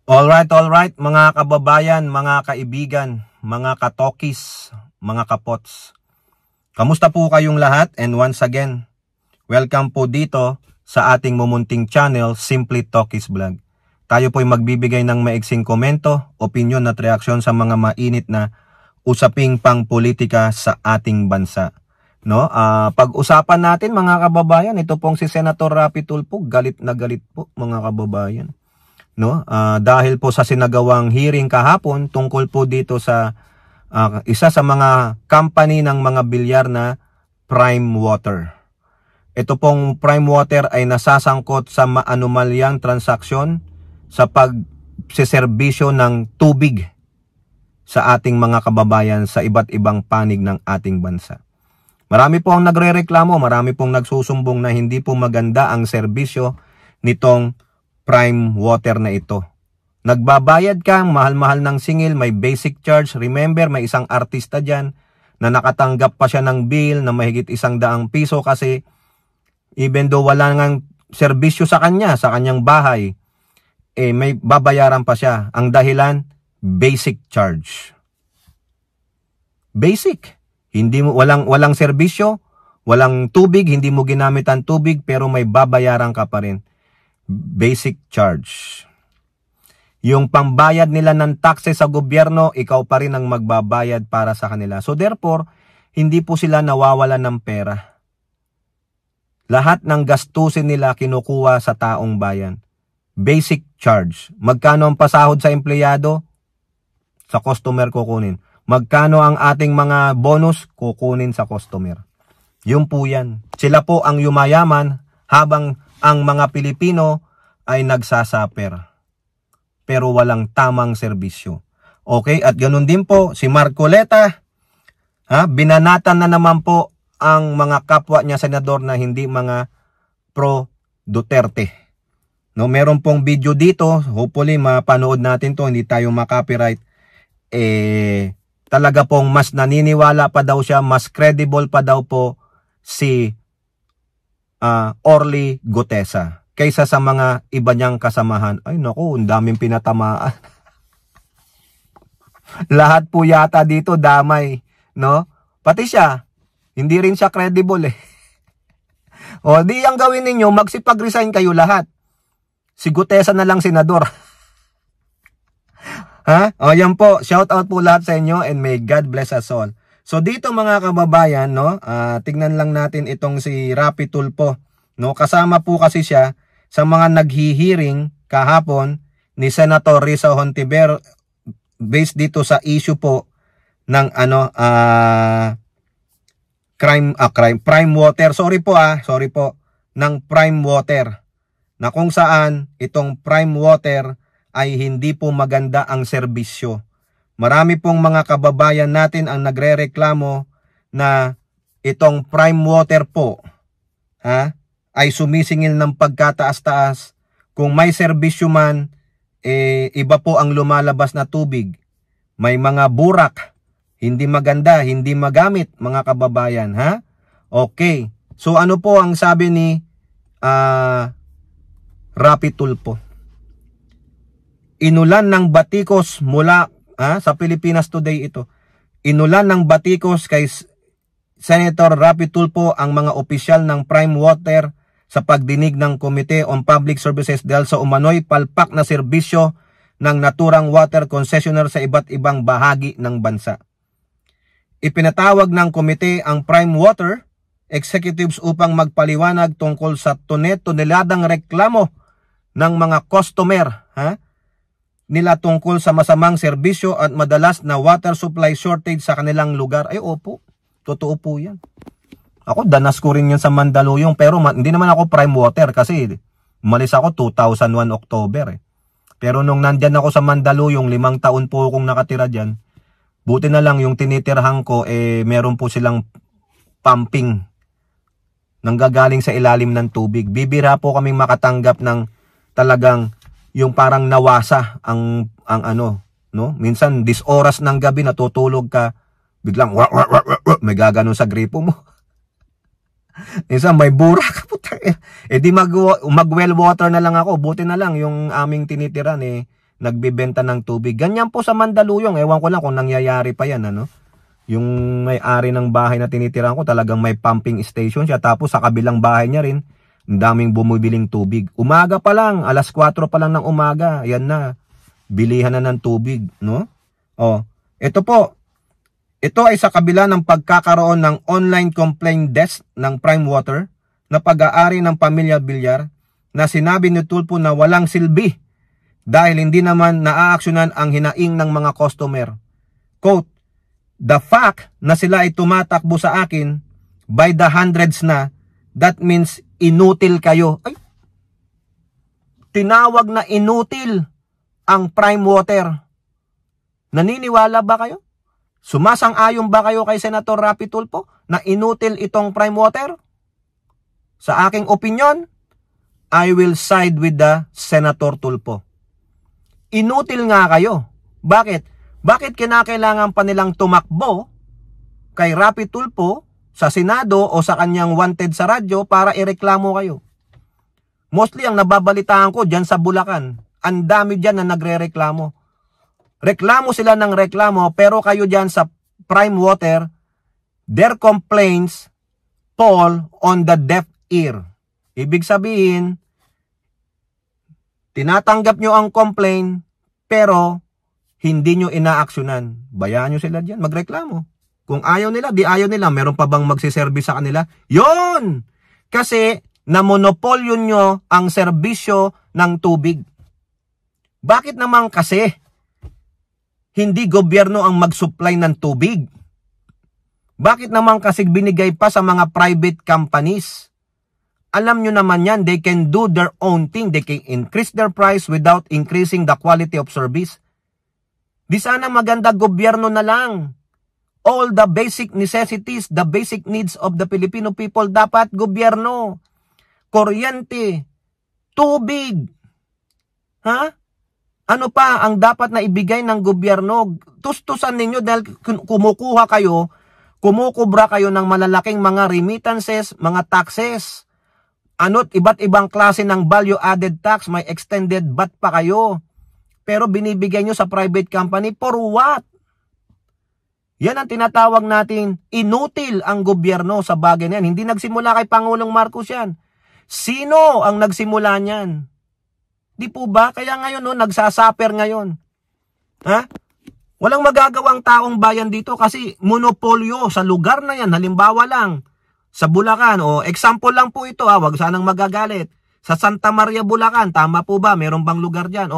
Alright, mga kababayan, mga kaibigan, mga katokis, mga kapots. Kamusta po kayong lahat? And once again, welcome po dito sa ating mumunting channel, Simply Talkies Vlog. Tayo po'y magbibigay ng maiksing komento, opinion at reaksyon sa mga mainit na usaping pang-politika sa ating bansa. No? Pag-usapan natin mga kababayan, ito pong si Senator Rapi Tulfo, galit na galit po mga kababayan. No, dahil po sa sinagawang hearing kahapon tungkol po dito sa isa sa mga company ng mga bilyar na Prime Water. Ito pong Prime Water ay nasasangkot sa maanumalyang transaksyon sa pagseserbisyo ng tubig sa ating mga kababayan sa iba't ibang panig ng ating bansa. Marami po ang nagrereklamo, marami pong nagsusumbong na hindi po maganda ang serbisyo nitong Prime Water na ito. Nagbabayad ka, mahal-mahal ng singil, may basic charge. Remember, may isang artista dyan na nakatanggap pa siya ng bill na mahigit 100 piso kasi even though wala ngang serbisyo sa kanya, sa kanyang bahay, may babayaran pa siya. Ang dahilan, basic charge. Basic. Hindi mo, walang serbisyo, walang tubig, hindi mo ginamit ang tubig, pero may babayaran ka pa rin. Basic charge. Yung pambayad nila ng taxes sa gobyerno, ikaw pa rin ang magbabayad para sa kanila. So therefore, hindi po sila nawawalan ng pera. Lahat ng gastusin nila kinukuha sa taong bayan. Basic charge. Magkano ang pasahod sa empleyado? Sa customer kukunin. Magkano ang ating mga bonus? Kukunin sa customer. Yun po yan. Sila po ang yumayaman habang ang mga Pilipino ay nagsasaper. Pero walang tamang serbisyo. Okay, at ganun din po si Marcoleta. Binanatan na naman po ang mga kapwa niya senador na hindi mga pro Duterte. No, meron pong video dito, hopefully mapanood natin to, hindi tayo makopyright. Talaga pong mas naniniwala pa daw siya, mas credible pa daw po si Orly Gutesa kaysa sa mga iba niyang kasamahan. Ay naku, ang daming pinatamaan. Lahat po yata dito damay, no? Pati siya, hindi rin siya credible eh. O di ang gawin ninyo, magsipag-resign kayo lahat. Si Gutesa na lang senador. O yan po, shout out po lahat sa inyo and may God bless us all. So dito mga kababayan, no, tignan lang natin itong si Rapi Tulfo, no, kasama po kasi siya sa mga naghihiring kahapon ni Senator Risa Hontiveros based dito sa issue po ng Prime Water. Sorry po ng Prime Water, na kung saan itong Prime Water ay hindi po maganda ang serbisyo. Marami pong mga kababayan natin ang nagrereklamo na itong Prime Water po ay sumisingil ng pagkataas-taas. Kung may serbisyo man, iba po ang lumalabas na tubig. May mga burak, hindi maganda, hindi magamit mga kababayan. Okay, so ano po ang sabi ni Rapi Tulfo? Inulan ng batikos mula sa Pilipinas Today ito. Inulan ng batikos kay Senator Rapi Tulfo ang mga opisyal ng Prime Water sa pagdinig ng Committee on Public Services dahil sa umano'y palpak na serbisyo ng naturang water concessionaire sa iba't ibang bahagi ng bansa. Ipinatawag ng komite ang Prime Water executives upang magpaliwanag tungkol sa toneladang reklamo ng mga customer nila tungkol sa masamang serbisyo at madalas na water supply shortage sa kanilang lugar. Ay opo, totoo po yan. Ako, danas ko rin yun sa Mandaluyong, pero hindi naman ako Prime Water kasi umalis ako 2001 October Pero nung nandyan ako sa Mandaluyong, 5 taon po akong nakatira dyan. Buti na lang yung tinitirhan ko, meron po silang pumping nanggagaling sa ilalim ng tubig. Bibira po kaming makatanggap ng talagang yung parang nawasa ang no? Minsan 10 oras ng gabi natutulog ka, biglang may gaganon sa gripo mo. Minsan may burak. Di mag-well water na lang ako. Buti na lang yung aming tinitiran nagbebenta ng tubig. Ganyan po sa Mandaluyong. Ewan ko lang kung nangyayari pa yan, ano? Yung may-ari ng bahay na tinitirahan ko, talagang may pumping station siya. Tapos sa kabilang bahay niya rin, ang daming bumibiling tubig. Umaga pa lang, alas 4 pa lang ng umaga, ayan na, bilihan na ng tubig, no? Oh, ito po. Ito ay sa kabila ng pagkakaroon ng online complaint desk ng Prime Water na pag-aari ng Pamilya Villar na sinabi ni Tulfo na walang silbi dahil hindi naman naaaksyonan ang hinaing ng mga customer. Quote, "The fact na sila ay tumatakbo sa akin by the hundreds na, that means inutil kayo." Ay, tinawag na inutil ang Prime Water. Naniniwala ba kayo? Sumasang-ayon ba kayo kay Senator Rapi Tulfo na inutil itong Prime Water? Sa aking opinion, I will side with the Senator Tulfo. Inutil nga kayo. Bakit? Bakit kinakailangan pa nilang tumakbo kay Rapi Tulfo sa Senado o sa kanyang wanted sa radyo para ireklamo kayo? Mostly ang nababalitaan ko dyan sa Bulacan. Ang dami dyan na nagre-reklamo. Reklamo sila ng reklamo, pero kayo dyan sa Prime Water, their complaints fall on the deaf ear. Ibig sabihin, tinatanggap nyo ang complaint, pero hindi nyo inaaksyonan. Bayaan nyo sila dyan, magreklamo. Kung ayaw nila, di ayaw nila. Meron pa bang magsiservice sa kanila? Yon! Kasi namonopolyo nyo ang serbisyo ng tubig. Bakit naman kasi hindi gobyerno ang mag-supply ng tubig? Bakit naman kasi binigay pa sa mga private companies? Alam nyo naman yan, they can do their own thing. They can increase their price without increasing the quality of service. Di sana maganda gobyerno na lang. All the basic necessities, the basic needs of the Filipino people, dapat gobyerno. Kuryente, tubig. Ha? Ano pa ang dapat na ibigay ng gobyerno? Tustusan ninyo dahil kumukuha kayo, kumukubra kayo ng malalaking mga remittances, mga taxes. Ano't iba't ibang klase ng value added tax, may extended VAT pa kayo. Pero binibigay nyo sa private company, for what? Yan ang tinatawag natin, inutil ang gobyerno sa bagay na yan. Hindi nagsimula kay Pangulong Marcos yan. Sino ang nagsimula niyan? Di po ba? Kaya ngayon, no, nagsasaper ngayon. Ha? Walang magagawang taong bayan dito kasi monopolyo sa lugar na yan. Halimbawa lang, sa Bulacan, o example lang po ito, wag sanang magagalit. Sa Santa Maria, Bulacan, tama po ba? Meron bang lugar dyan?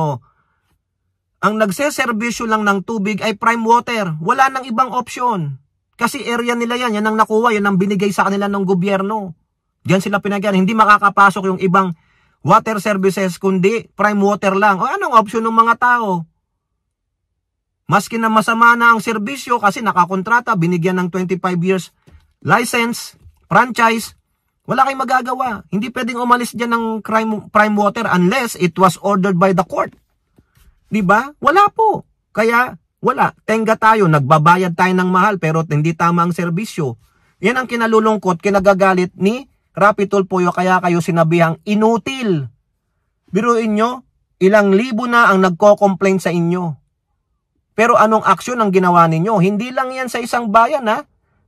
Ang nagseservisyo lang ng tubig ay Prime Water. Wala nang ibang option. Kasi area nila yan. Yan ang nakuha. Yan ang binigay sa kanila ng gobyerno. Diyan sila pinagyan. Hindi makakapasok yung ibang water services, kundi Prime Water lang. O anong option ng mga tao? Maski na masama na ang serbisyo kasi nakakontrata, binigyan ng 25 years license, franchise, wala kayong magagawa. Hindi pwedeng umalis dyan ng Prime Water unless it was ordered by the court. Diba? Wala po. Kaya wala. Tenga tayo, nagbabayad tayo ng mahal pero hindi tama ang serbisyo. Yan ang kinalulungkot, kinagagalit ni Rapi Tulfo, kaya kayo sinabihang inutil. Biruin nyo, ilang libo na ang nagko-complain sa inyo. Pero anong aksyon ang ginawa ninyo? Hindi lang yan sa isang bayan, ha?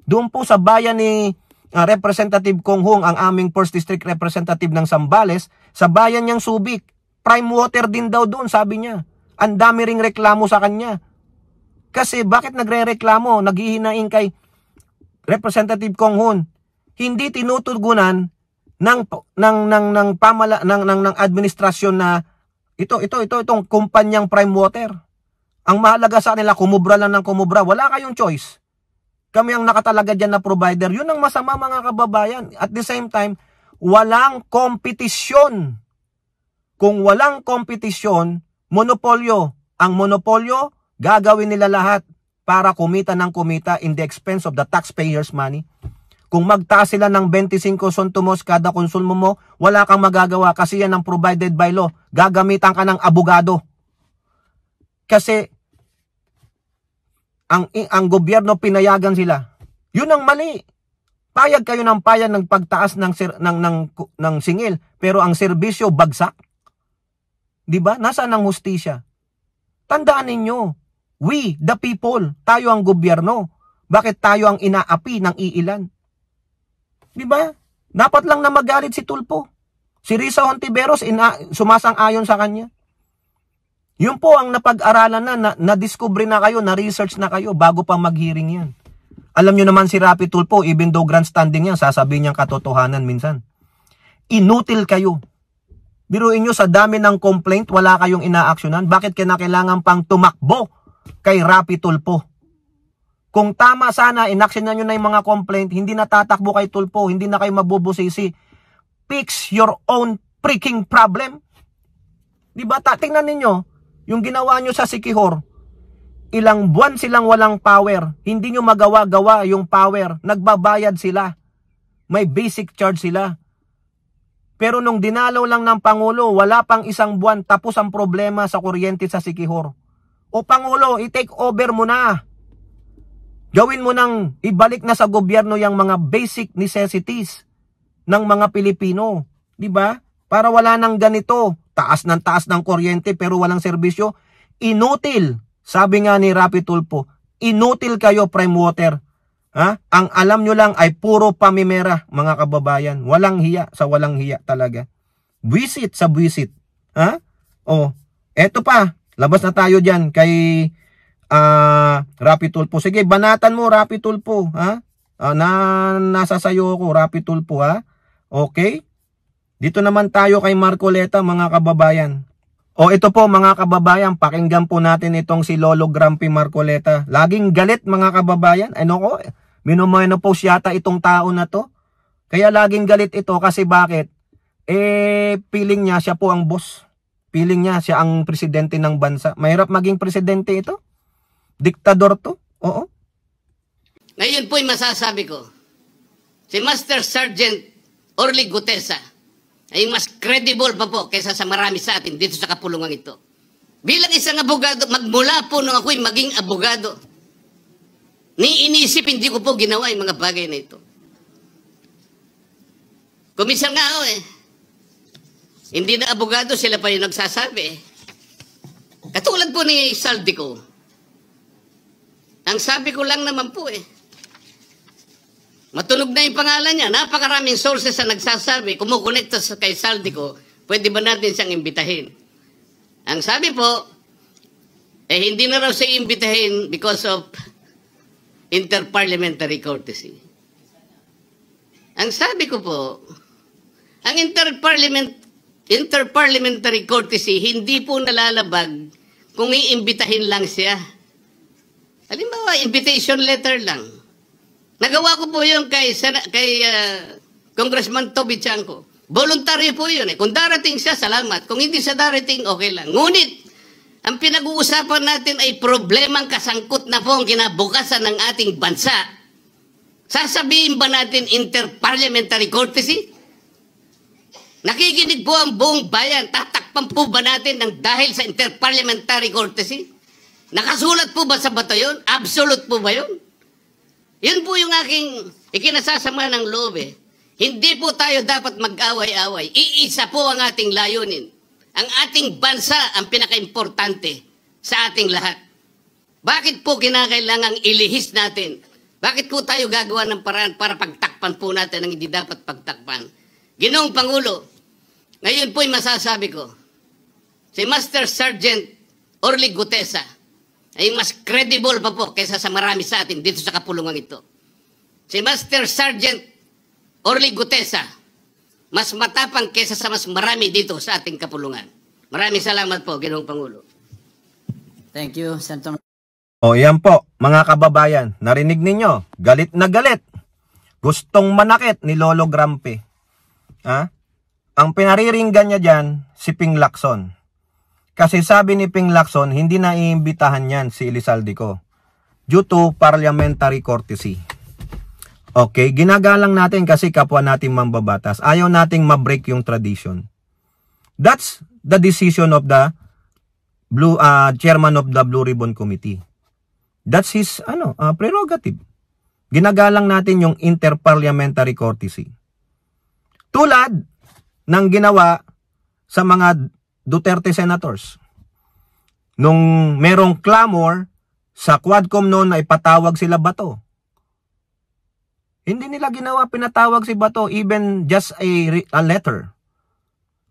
Doon po sa bayan ni Representative Kong Hong, ang aming 1st District Representative ng Zambales, sa bayan niyang Subic, Prime Water din daw doon, sabi niya. Ang dami ring reklamo sa kanya. Kasi bakit nagre-reklamo? Naghihinaing kay Representative Kong Hong. Hindi tinutugunan ng administrasyon na itong kumpanyang Prime Water. Ang mahalaga sa kanila, kumubra lang ng kumubra. Wala kayong choice. Kami ang nakatalaga dyan na provider. Yun ang masama, mga kababayan. At the same time, walang kompetisyon. Kung walang kompetisyon, monopolyo. Ang monopolyo, gagawin nila lahat para kumita ng kumita in the expense of the taxpayers' money. Kung magtaas sila ng 25 centimos kada konsumo mo, wala kang magagawa kasi yan ang provided by law. Gagamitan ka ng abogado. Kasi ang gobyerno pinayagan sila. Yun ang mali. Payag kayo ng payag ng pagtaas ng singil, pero ang serbisyo bagsak. 'Di ba? Nasaan ang hustisya? Tandaan ninyo, we, the people, tayo ang gobyerno. Bakit tayo ang inaapi ng iilan? Di ba? Dapat lang na magalit si Tulfo. Si Risa Hontiveros, sumasang-ayon sa kanya. Yun po ang napag-aralan na-discover na kayo, na-research na kayo bago pa mag-hearing yan. Alam nyo naman si Rapi Tulfo, even though grandstanding yan, sasabihin niyang katotohanan minsan. Inutil kayo. Biruin nyo, sa dami ng complaint, wala kayong inaaksyonan. Bakit kailangan pang tumakbo kay Rapi Tulfo? Kung tama sana, inaksyonan nyo na yung mga complaint, hindi na tatakbo kay Tulfo, hindi na kayo mabubusisi. Fix your own freaking problem. Diba? Tingnan ninyo, yung ginawa nyo sa Siquijor, ilang buwan silang walang power. Hindi nyo magawa-gawa yung power. Nagbabayad sila. May basic charge sila. Pero nung dinalaw lang ng Pangulo, wala pang isang buwan, tapos ang problema sa kuryente sa Siquijor. O Pangulo, i-take over mo na. Gawin mo nang ibalik na sa gobyerno yung mga basic necessities ng mga Pilipino. Diba? Para wala nang ganito. Taas ng kuryente pero walang serbisyo. Inutil. Sabi nga ni Rapi Tulfo, inutil kayo, Prime Water. Ha? Ang alam nyo lang ay puro pamimera, mga kababayan. Walang hiya sa walang hiya talaga. Buwisit sa buwisit. Ha? O, eto pa. Labas na tayo dyan kay Rapi Tulfo. Sige, banatan mo, Rapi Tulfo. Ha? Nasa sayo ko, Rapi Tulfo. Ha? Okay? Dito naman tayo kay Marcoleta, mga kababayan. O ito po, mga kababayan, pakinggan po natin itong si Lolo Grumpy Marcoleta. Laging galit, mga kababayan. Ano ko, minumenopause yata itong tao na to. Kaya laging galit ito kasi bakit? Feeling niya siya po ang boss. Feeling niya siya ang presidente ng bansa. Mahirap maging presidente ito. Diktador to. Oo. Ngayon po'y masasabi ko, si Master Sergeant Orly Gutesa ay mas credible pa po kaysa sa marami sa atin dito sa kapulungan ito. Bilang isang abogado, magmula po nung ako'y maging abogado, inisip hindi ko po ginawa yung mga bagay na ito. Kuminsan nga ako hindi na abogado, sila pa yung nagsasabi. Katulad po ni Saldico. Ang sabi ko lang naman po matunog na yung pangalan niya. Napakaraming sources na nagsasabi, kumukonekta kay Saldico, pwede ba natin siyang imbitahin? Ang sabi po, hindi na raw siya imbitahin because of interparliamentary courtesy. Ang sabi ko po, ang interparliamentary courtesy hindi po nalalabag kung iimbitahin lang siya. Halimbawa, invitation letter lang. Nagawa ko po yun kay Congressman Toby Chanco. Voluntary po yun Kung darating siya, salamat. Kung hindi siya darating, okay lang. Ngunit, ang pinag-uusapan natin ay problemang kasangkot na po ang kinabukasan ng ating bansa. Sasabihin ba natin interparliamentary courtesy? Nakikinig po ang buong bayan. Tatakpan po ba natin ng dahil sa interparliamentary courtesy? Nakasulat po ba sa bato yun? Absolute po ba yun? Yun po yung aking ikinasasama ng loob Hindi po tayo dapat mag-away-away. Iisa po ang ating layunin. Ang ating bansa ang pinaka-importante sa ating lahat. Bakit po kinakailangang ilihis natin? Bakit po tayo gagawa ng paraan para pagtakpan po natin ang hindi dapat pagtakpan? Ginoong Pangulo, ngayon po'y masasabi ko, si Master Sergeant Orly Gutesa ay mas credible pa po kaysa sa marami sa atin dito sa kapulungan ito. Si Master Sergeant Orly Gutesa, mas matapang kaysa sa mas marami dito sa ating kapulungan. Maraming salamat po, Ginoong Pangulo. Thank you, Senator. O yan po, mga kababayan, narinig ninyo, galit na galit. Gustong manakit ni Lolo Grumpy. Ang pinariringgan niya dyan, si Ping Lacson. Kasi sabi ni Ping Lacson, hindi na iimbitahan yan si Elizaldico due to parliamentary courtesy. Okay, ginagalang natin kasi kapwa natin mambabatas. Ayaw nating ma-break yung tradition. That's the decision of the chairman of the Blue Ribbon Committee. That's his prerogative. Ginagalang natin yung interparliamentary courtesy. Tulad ng ginawa sa mga Duterte senators. nung merong clamor sa Quadcom noon na ipatawag sila Bato. Hindi nila ginawa pinatawag si Bato, even just a letter.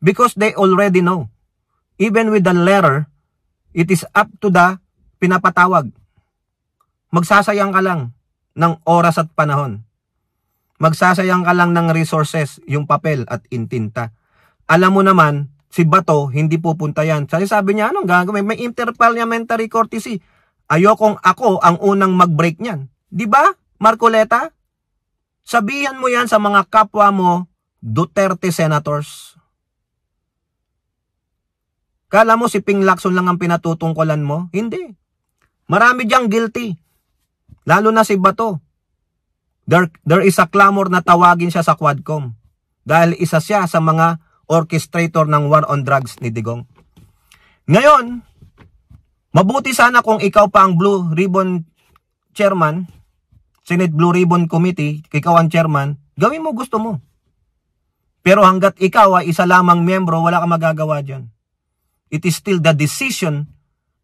Because they already know. Even with the letter, it is up to the pinapatawag. Magsasayang ka lang ng oras at panahon. Magsasayang ka lang ng resources, yung papel at intinta. Alam mo naman, si Bato, hindi pupunta yan. Sabi niya, anong gagawin? May interparliamentary courtesy. Ayokong ako ang unang mag-break niyan. Di ba, Marcoleta? Sabihan mo yan sa mga kapwa mo, Duterte senators. Kala mo si Ping Lacson lang ang pinatutungkulan mo? Hindi. Marami diyang guilty. Lalo na si Bato. There is a clamor na tawagin siya sa Quadcom. Dahil isa siya sa mga orchestrator ng war on drugs ni Digong. Ngayon, mabuti sana kung ikaw pa ang Blue Ribbon Chairman, Senate Blue Ribbon Committee, ikaw ang chairman, gawin mo gusto mo. Pero hanggat ikaw ay isa lamang miyembro, wala kang magagawa dyan. It is still the decision,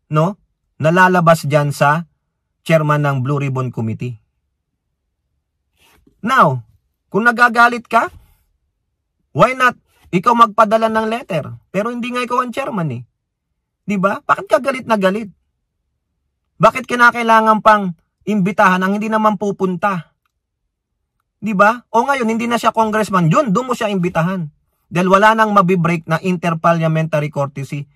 no, na lalabas dyan sa chairman ng Blue Ribbon Committee. Now, kung nagagalit ka, why not ikaw magpadala ng letter? Pero hindi nga ikaw ang chairman eh. Diba? Bakit ka galit na galit? Bakit kinakailangan pang imbitahan ang hindi naman pupunta? Diba? O ngayon, hindi na siya congressman. Doon mo siya imbitahan. Dahil wala nang mabibreak na interparliamentary courtesy.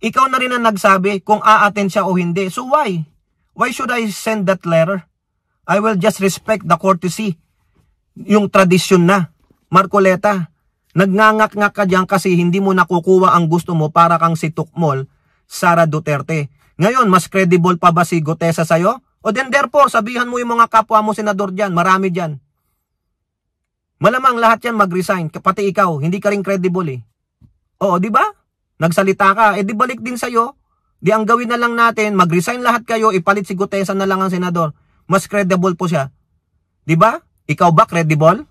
Ikaw na rin ang nagsabi kung a-attend siya o hindi. So why? Why should I send that letter? I will just respect the courtesy. Yung tradisyon na. Marcoleta, nagnangak-ngak ka dyan kasi hindi mo nakukuha ang gusto mo para kang si Tukmol, Sara Duterte. Ngayon, mas credible pa ba si Gutesa sa'yo? O then therefore, sabihan mo yung mga kapwa mo senador dyan. Marami dyan. Malamang lahat yan mag-resign. Pati ikaw, hindi ka rin credible eh. Oo, di ba? Nagsalita ka. Eh di balik din sa'yo. Di ang gawin na lang natin, mag-resign lahat kayo, ipalit si Gutesa na lang ang senador. Mas credible po siya. Di ba? Ikaw ba credible?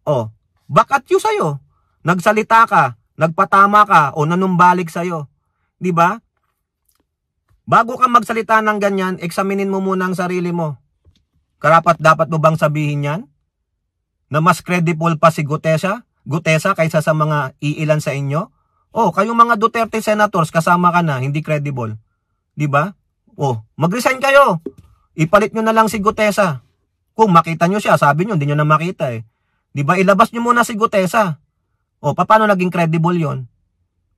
O, back at you sa'yo. Nagsalita ka, nagpatama ka, o nanumbalik sa'yo. Di ba? Bago ka magsalita ng ganyan, examinin mo muna ang sarili mo. Karapat dapat mo bang sabihin yan? Na mas credible pa si Gutesa kaysa sa mga iilan sa inyo? O, kayong mga Duterte senators, kasama ka na, hindi credible. Di ba? O, mag-resign kayo. Ipalit nyo na lang si Gutesa. Kung makita nyo siya, sabi nyo, hindi nyo na makita eh. Di ba? Ilabas nyo muna si Gutesa. O, paano naging credible yon?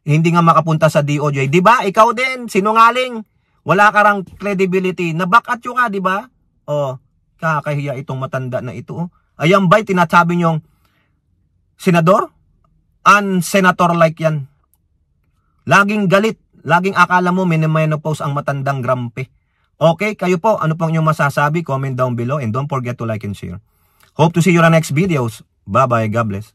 Hindi nga makapunta sa DOJ. Di ba? Ikaw din, sinungaling. Wala ka rang credibility. Naback at you ka, di ba? O, kakahiya itong matanda na ito. Ayan ba'y tinasabi nyong senador? Senator like yan. Laging galit. Laging akala mo minimenopause ang matandang grampe. Okay, kayo po, ano pong inyong masasabi? Comment down below and don't forget to like and share. Hope to see you on the next videos. Bye-bye. God bless.